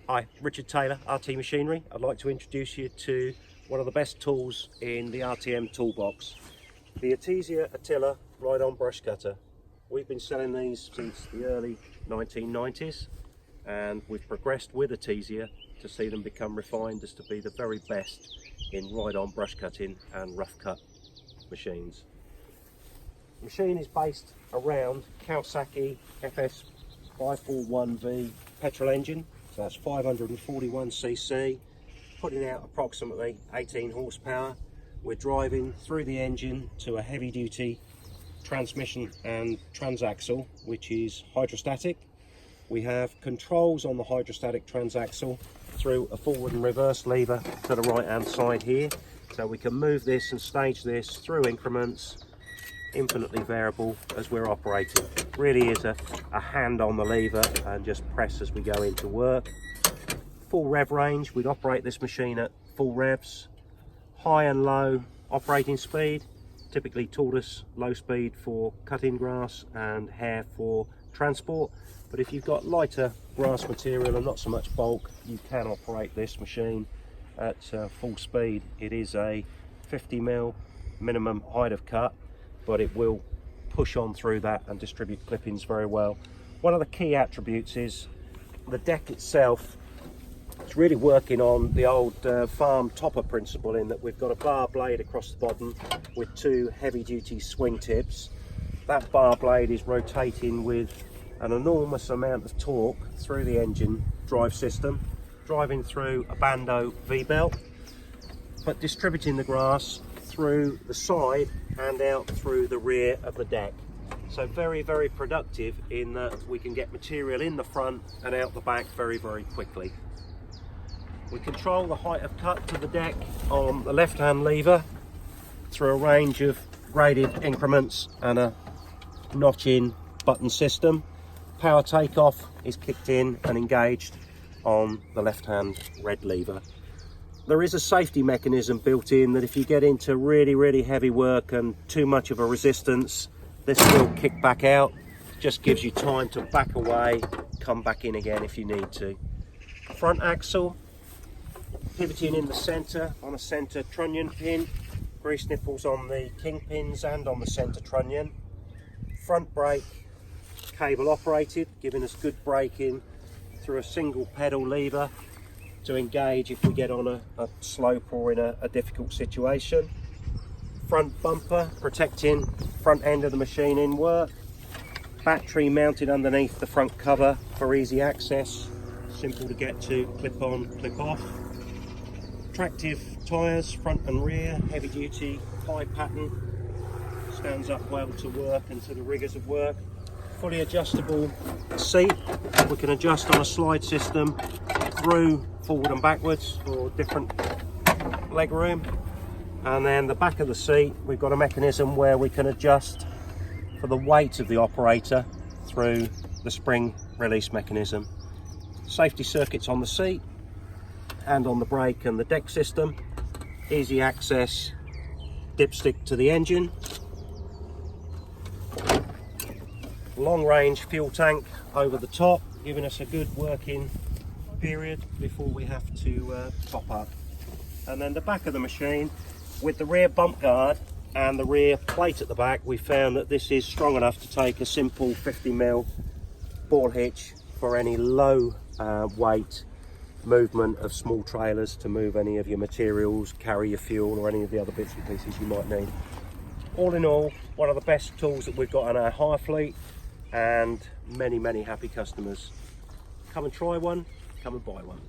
Hi, Richard Taylor, RT Machinery. I'd like to introduce you to one of the best tools in the RTM toolbox, the Etesia Attila Ride-on Brushcutter. We've been selling these since the early 1990s, and we've progressed with Etesia to see them become refined as to be the very best in ride-on brush cutting and rough cut machines. The machine is based around Kawasaki FS 541V petrol engine. So that's 541cc, putting out approximately 18 horsepower. We're driving through the engine to a heavy duty transmission and transaxle, which is hydrostatic. We have controls on the hydrostatic transaxle through a forward and reverse lever to the right hand side here. So we can move this and stage this through increments, infinitely variable as we're operating. It really is a hand on the lever and just press as we go into work. Full rev range, we'd operate this machine at full revs, high and low operating speed, typically tortoise low speed for cutting grass and hare for transport. But if you've got lighter grass material and not so much bulk, you can operate this machine at full speed. It is a 50mm minimum height of cut, but it will push on through that and distribute clippings very well. One of the key attributes is the deck itself. It's really working on the old farm topper principle, in that we've got a bar blade across the bottom with two heavy duty swing tips. That bar blade is rotating with an enormous amount of torque through the engine drive system, driving through a Bando V-belt, but distributing the grass through the side and out through the rear of the deck. So very, very productive in that we can get material in the front and out the back very, very quickly. We control the height of cut to the deck on the left hand lever through a range of graded increments and a notch in button system. Power takeoff is kicked in and engaged on the left hand red lever. There is a safety mechanism built in that if you get into really, really heavy work and too much of a resistance, this will kick back out. Just gives you time to back away, come back in again if you need to. Front axle, pivoting in the center on a center trunnion pin, grease nipples on the kingpins and on the center trunnion. Front brake, cable operated, giving us good braking through a single pedal lever to engage if we get on a slope or in a difficult situation. Front bumper protecting front end of the machine in work. Battery mounted underneath the front cover for easy access, simple to get to, clip on, clip off. Attractive tyres front and rear, heavy duty pie pattern, stands up well to work and to the rigours of work. Fully adjustable seat, we can adjust on a slide system through forward and backwards for different leg room. And then the back of the seat, we've got a mechanism where we can adjust for the weight of the operator through the spring release mechanism. Safety circuits on the seat and on the brake and the deck system. Easy access dipstick to the engine. Long range fuel tank over the top, giving us a good working period before we have to top up. And then the back of the machine with the rear bump guard and the rear plate at the back, we found that this is strong enough to take a simple 50mm ball hitch for any low weight movement of small trailers to move any of your materials, carry your fuel or any of the other bits and pieces you might need. All in all, one of the best tools that we've got in our hire fleet, and many, many happy customers. Come and try one, come and buy one.